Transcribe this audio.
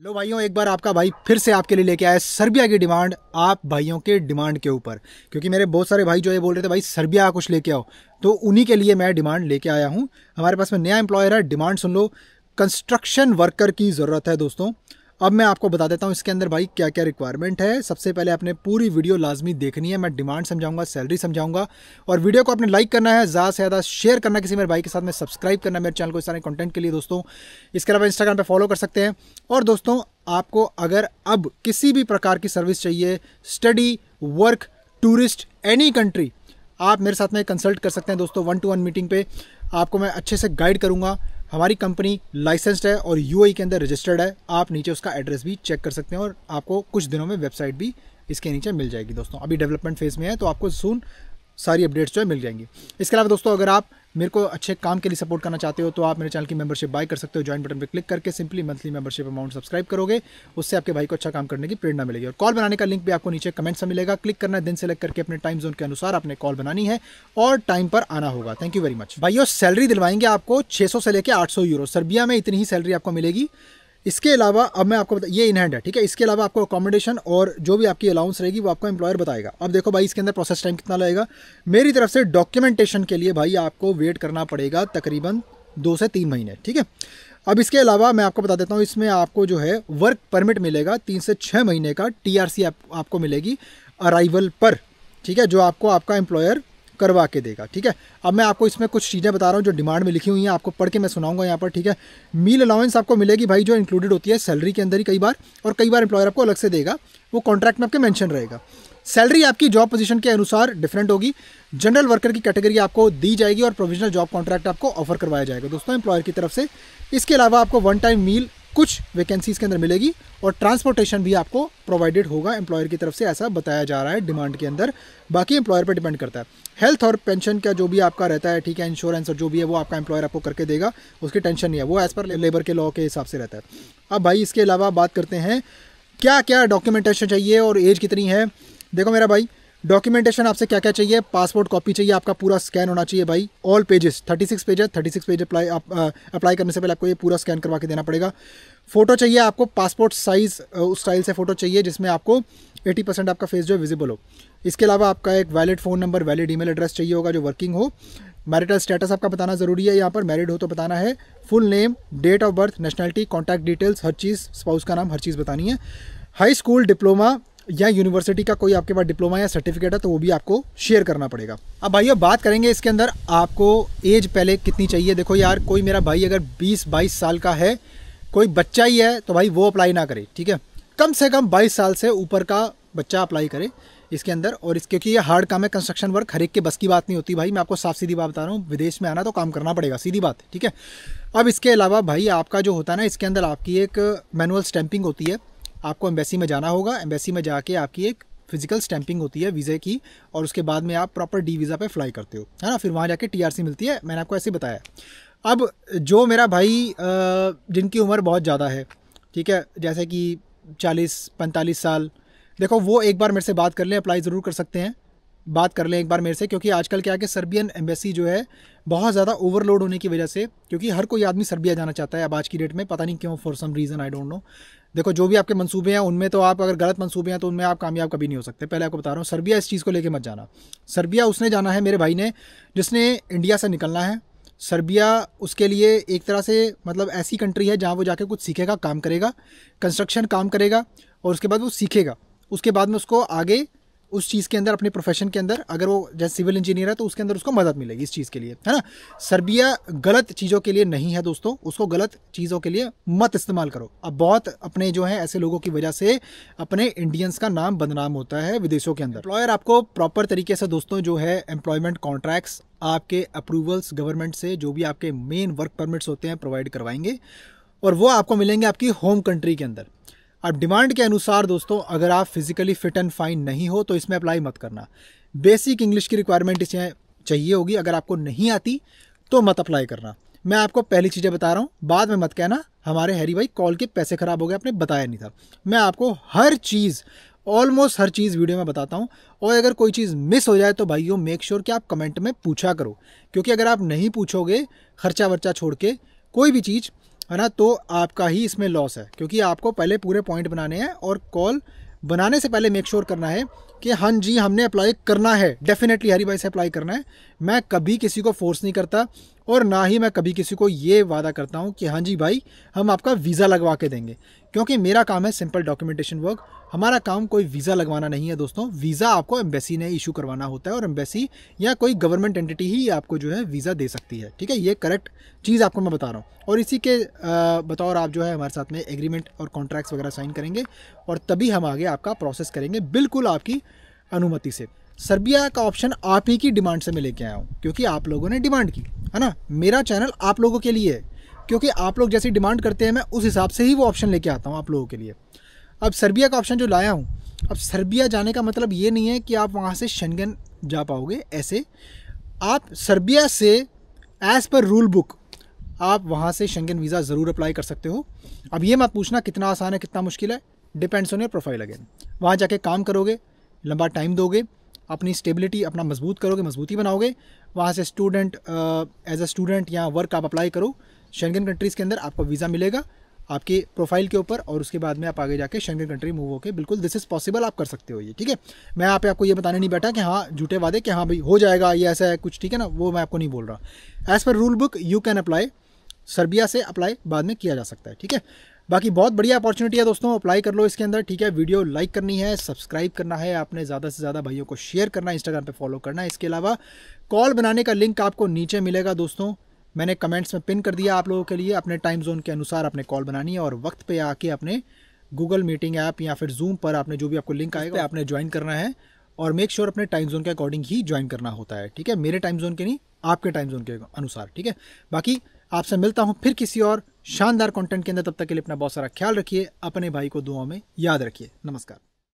लो भाइयों, एक बार आपका भाई फिर से आपके लिए लेके आया सर्बिया की डिमांड आप भाइयों के डिमांड के ऊपर। क्योंकि मेरे बहुत सारे भाई जो ये बोल रहे थे भाई सर्बिया कुछ लेके आओ, तो उन्हीं के लिए मैं डिमांड लेके आया हूँ। हमारे पास में नया एम्प्लॉयर है। डिमांड सुन लो, कंस्ट्रक्शन वर्कर की ज़रूरत है दोस्तों। अब मैं आपको बता देता हूँ इसके अंदर भाई क्या क्या रिक्वायरमेंट है। सबसे पहले आपने पूरी वीडियो लाजमी देखनी है। मैं डिमांड समझाऊंगा, सैलरी समझाऊंगा, और वीडियो को आपने लाइक करना है, ज़्यादा से ज़्यादा शेयर करना किसी मेरे भाई के साथ में, सब्सक्राइब करना मेरे चैनल को इस सारे कंटेंट के लिए दोस्तों। इसके अलावा इंस्टाग्राम पे फॉलो कर सकते हैं। और दोस्तों, आपको अगर अब किसी भी प्रकार की सर्विस चाहिए, study, work, tourist, any country, आप मेरे साथ में कंसल्ट कर सकते हैं दोस्तों। 1-to-1 मीटिंग पे आपको मैं अच्छे से गाइड करूंगा। हमारी कंपनी लाइसेंस्ड है और यूएई के अंदर रजिस्टर्ड है। आप नीचे उसका एड्रेस भी चेक कर सकते हैं और आपको कुछ दिनों में वेबसाइट भी इसके नीचे मिल जाएगी दोस्तों। अभी डेवलपमेंट फेज़ में है, तो आपको सून सारी अपडेट्स जो है मिल जाएंगी। इसके अलावा दोस्तों, अगर आप मेरे को अच्छे काम के लिए सपोर्ट करना चाहते हो तो आप मेरे चैनल की मेंबरशिप बाय कर सकते हो। ज्वाइन बटन पे क्लिक करके simply monthly membership amount subscribe करोगे, उससे आपके भाई को अच्छा काम करने की प्रेरणा मिलेगी। और कॉल बनाने का लिंक भी आपको नीचे कमेंट्स में मिलेगा। क्लिक करना है, दिन सेलेक्ट करके अपने टाइम जोन के अनुसार आपने कॉल बनानी है और टाइम पर आना होगा। थैंक यू वेरी मच भाइयों। सैलरी दिलवाएंगे आपको 600 से लेकर 800 यूरो। सर्बिया में इतनी ही सैलरी आपको मिलेगी। इसके अलावा अब मैं आपको ये इन हैंड है, ठीक है। इसके अलावा आपको अकोमोडेशन और जो भी आपकी अलाउंस रहेगी वो आपको एम्प्लॉयर बताएगा। अब देखो भाई, इसके अंदर प्रोसेस टाइम कितना लगेगा। मेरी तरफ से डॉक्यूमेंटेशन के लिए भाई आपको वेट करना पड़ेगा तकरीबन 2 से 3 महीने, ठीक है। अब इसके अलावा मैं आपको बता देता हूँ, इसमें आपको जो है वर्क परमिट मिलेगा 3 से 6 महीने का। टीआरसी आपको मिलेगी अराइवल पर, ठीक है, जो आपको आपका एम्प्लॉयर करवा के देगा, ठीक है। अब मैं आपको इसमें कुछ चीज़ें बता रहा हूँ जो डिमांड में लिखी हुई हैं, आपको पढ़ के मैं सुनाऊंगा यहाँ पर, ठीक है। मील अलाउंस आपको मिलेगी भाई, जो इंक्लूडेड होती है सैलरी के अंदर ही कई बार, और कई बार एम्प्लॉयर आपको अलग से देगा, वो कॉन्ट्रैक्ट में आपके मेंशन रहेगा। सैलरी आपकी जॉब पोजीशन के अनुसार डिफरेंट होगी। जनरल वर्कर की कैटेगरी आपको दी जाएगी और प्रोविजनल जॉब कॉन्ट्रैक्ट आपको ऑफर करवाया जाएगा दोस्तों एम्प्लॉयर की तरफ से। इसके अलावा आपको वन टाइम मील कुछ वैकेंसीज के अंदर मिलेगी और ट्रांसपोर्टेशन भी आपको प्रोवाइडेड होगा एम्प्लॉयर की तरफ से, ऐसा बताया जा रहा है डिमांड के अंदर। बाकी एम्प्लॉयर पर डिपेंड करता है। हेल्थ और पेंशन का जो भी आपका रहता है, ठीक है, इंश्योरेंस और जो भी है वो आपका एम्प्लॉयर आपको करके देगा, उसकी टेंशन नहीं है, वो एज़ पर लेबर के लॉ के हिसाब से रहता है। अब भाई इसके अलावा बात करते हैं क्या क्या डॉक्यूमेंटेशन चाहिए और एज कितनी है। देखो मेरा भाई, डॉक्यूमेंटेशन आपसे क्या क्या चाहिए। पासपोर्ट कॉपी चाहिए, आपका पूरा स्कैन होना चाहिए भाई, ऑल पेजेस, 36 पेज है। 36 पेज अप्लाई करने से पहले आपको ये पूरा स्कैन करवा के देना पड़ेगा। फ़ोटो चाहिए आपको, पासपोर्ट साइज़ उस स्टाइल से फ़ोटो चाहिए जिसमें आपको 80% आपका फेस जो है विजिबल हो। इसके अलावा आपका एक valid phone number, valid email address चाहिए होगा जो वर्किंग हो। मैरिटल स्टेटस आपका बताना ज़रूरी है, यहाँ पर मैरिड हो तो बताना है। Full name, date of birth, nationality, contact details, हर चीज़, स्पाउस का नाम, हर चीज़ बतानी है। हाई स्कूल डिप्लोमा या यूनिवर्सिटी का कोई आपके पास डिप्लोमा या सर्टिफिकेट है तो वो भी आपको शेयर करना पड़ेगा। अब भाइयों बात करेंगे इसके अंदर आपको एज पहले कितनी चाहिए। देखो यार, कोई मेरा भाई अगर 20-22 साल का है, कोई बच्चा ही है, तो भाई वो अप्लाई ना करे, ठीक है। कम से कम 22 साल से ऊपर का बच्चा अप्लाई करे इसके अंदर। और क्योंकि ये हार्ड काम है, कंस्ट्रक्शन वर्क, हर एक के बस की बात नहीं होती भाई। मैं आपको साफ सीधी बात बता रहा हूँ, विदेश में आना तो काम करना पड़ेगा, सीधी बात, ठीक है। अब इसके अलावा भाई आपका जो होता है ना, इसके अंदर आपकी एक मैनुअल स्टैंपिंग होती है। आपको एम्बेसी में जाना होगा, एम्बेसी में जाके आपकी एक फिजिकल स्टैंपिंग होती है वीज़े की, और उसके बाद में आप प्रॉपर डी वीज़ा पे फ्लाई करते हो, है ना। फिर वहाँ जाके टीआरसी मिलती है। मैंने आपको ऐसे बताया। अब जो मेरा भाई जिनकी उम्र बहुत ज़्यादा है, ठीक है, जैसे कि 40-45 साल, देखो वो एक बार मेरे से बात कर लें, अप्लाई ज़रूर कर सकते हैं। बात कर लें एक बार मेरे से, क्योंकि आजकल क्या है कि सर्बियन एम्बेसी जो है बहुत ज़्यादा ओवरलोड होने की वजह से, क्योंकि हर कोई आदमी सर्बिया जाना चाहता है अब आज की डेट में, पता नहीं क्यों, for some reason, I don't know. देखो जो भी आपके मंसूबे हैं उनमें तो आप, अगर गलत मंसूबे हैं तो उनमें आप कामयाब कभी नहीं हो सकते। पहले आपको बता रहा हूँ, सर्बिया इस चीज़ को लेके मत जाना। सर्बिया उसने जाना है मेरे भाई ने जिसने इंडिया से निकलना है। सर्बिया उसके लिए एक तरह से मतलब ऐसी कंट्री है जहाँ वो जाके कुछ सीखेगा, काम करेगा, कंस्ट्रक्शन काम करेगा, और उसके बाद वो सीखेगा। उसके बाद में उसको आगे उस चीज़ के अंदर, अपने प्रोफेशन के अंदर, अगर वो जैसे सिविल इंजीनियर है तो उसके अंदर उसको मदद मिलेगी इस चीज़ के लिए, है ना। सर्बिया गलत चीज़ों के लिए नहीं है दोस्तों, उसको गलत चीज़ों के लिए मत इस्तेमाल करो। अब बहुत अपने जो है ऐसे लोगों की वजह से अपने इंडियंस का नाम बदनाम होता है विदेशों के अंदर। एम्प्लॉयर आपको प्रॉपर तरीके से दोस्तों जो है एम्प्लॉयमेंट कॉन्ट्रैक्ट्स, आपके अप्रूवल्स गवर्नमेंट से, जो भी आपके मेन वर्क परमिट्स होते हैं, प्रोवाइड करवाएंगे, और वो आपको मिलेंगे आपकी होम कंट्री के अंदर। अब डिमांड के अनुसार दोस्तों, अगर आप फिजिकली फिट एंड फाइन नहीं हो तो इसमें अप्लाई मत करना। बेसिक इंग्लिश की रिक्वायरमेंट इसमें चाहिए होगी, अगर आपको नहीं आती तो मत अप्लाई करना। मैं आपको पहली चीज़ें बता रहा हूँ, बाद में मत कहना हमारे हैरी भाई कॉल के पैसे ख़राब हो गए, आपने बताया नहीं था। मैं आपको हर चीज़, ऑलमोस्ट हर चीज़ वीडियो में बताता हूँ। और अगर कोई चीज़ मिस हो जाए तो भाइयों मेक श्योर कि आप कमेंट में पूछा करो, क्योंकि अगर आप नहीं पूछोगे खर्चा वर्चा छोड़ के कोई भी चीज़, है ना, तो आपका ही इसमें लॉस है, क्योंकि आपको पहले पूरे पॉइंट बनाने हैं और कॉल बनाने से पहले मेक श्योर करना है कि हाँ जी हमने अप्लाई करना है, डेफिनेटली हरी भाई से अप्लाई करना है। मैं कभी किसी को फोर्स नहीं करता और ना ही मैं कभी किसी को ये वादा करता हूँ कि हाँ जी भाई हम आपका वीज़ा लगवा के देंगे, क्योंकि मेरा काम है सिंपल डॉक्यूमेंटेशन वर्क। हमारा काम कोई वीज़ा लगवाना नहीं है दोस्तों। वीज़ा आपको एम्बेसी ने इशू करवाना होता है और एम्बेसी या कोई गवर्नमेंट एंटिटी ही आपको जो है वीज़ा दे सकती है, ठीक है। ये करेक्ट चीज़ आपको मैं बता रहा हूँ और इसी के बतौर आप जो है हमारे साथ में एग्रीमेंट और कॉन्ट्रैक्ट्स वगैरह साइन करेंगे और तभी हम आगे आपका प्रोसेस करेंगे बिल्कुल आपकी अनुमति से। सर्बिया का ऑप्शन आप ही की डिमांड से मैं लेके आया हूँ, क्योंकि आप लोगों ने डिमांड की है ना। मेरा चैनल आप लोगों के लिए है, क्योंकि आप लोग जैसी डिमांड करते हैं मैं उस हिसाब से ही वो ऑप्शन लेके आता हूँ आप लोगों के लिए। अब सर्बिया का ऑप्शन जो लाया हूँ, अब सर्बिया जाने का मतलब ये नहीं है कि आप वहाँ से शेंगन जा पाओगे। ऐसे आप सर्बिया से एज़ पर रूल बुक आप वहाँ से शेंगन वीज़ा ज़रूर अप्लाई कर सकते हो। अब ये मत पूछना कितना आसान है कितना मुश्किल है, depends on your profile again. वहाँ जाके काम करोगे, लंबा टाइम दोगे, अपनी स्टेबिलिटी अपना मजबूत करोगे, मजबूती बनाओगे, वहाँ से स्टूडेंट एज अ स्टूडेंट या वर्क आप अप्लाई करो, शेंगन कंट्रीज़ के अंदर आपको वीज़ा मिलेगा आपके प्रोफाइल के ऊपर और उसके बाद में आप आगे जाके शेंगन कंट्री मूव होके बिल्कुल दिस इज़ पॉसिबल आप कर सकते हो ये, ठीक है। मैं यहाँ पे आपको ये बताने नहीं बैठा कि हाँ झूठे वादे कि हाँ भाई हो जाएगा ये ऐसा है कुछ, ठीक है ना, वो मैं आपको नहीं बोल रहा। As per rule book you can apply, Serbia से अप्लाई बाद में किया जा सकता है, ठीक है। बाकी बहुत बढ़िया अपॉर्चुनिटी है दोस्तों, अप्लाई कर लो इसके अंदर, ठीक है। वीडियो लाइक करनी है, सब्सक्राइब करना है आपने, ज़्यादा से ज़्यादा भाइयों को शेयर करना है, इंस्टाग्राम पे फॉलो करना है। इसके अलावा कॉल बनाने का लिंक आपको नीचे मिलेगा दोस्तों, मैंने कमेंट्स में पिन कर दिया आप लोगों के लिए। अपने टाइम जोन के अनुसार आपने कॉल बनानी है और वक्त पे आके अपने गूगल मीटिंग ऐप या फिर जूम पर आपने जो भी आपको लिंक आएगा आपने ज्वाइन करना है और मेक श्योर अपने टाइम जोन के अकॉर्डिंग ही ज्वाइन करना होता है, ठीक है। मेरे टाइम जोन के नहीं, आपके टाइम जोन के अनुसार, ठीक है। बाकी आपसे मिलता हूँ फिर किसी और शानदार कंटेंट के अंदर, तब तक के लिए अपना बहुत सारा ख्याल रखिए, अपने भाई को दुआओं में याद रखिए। नमस्कार।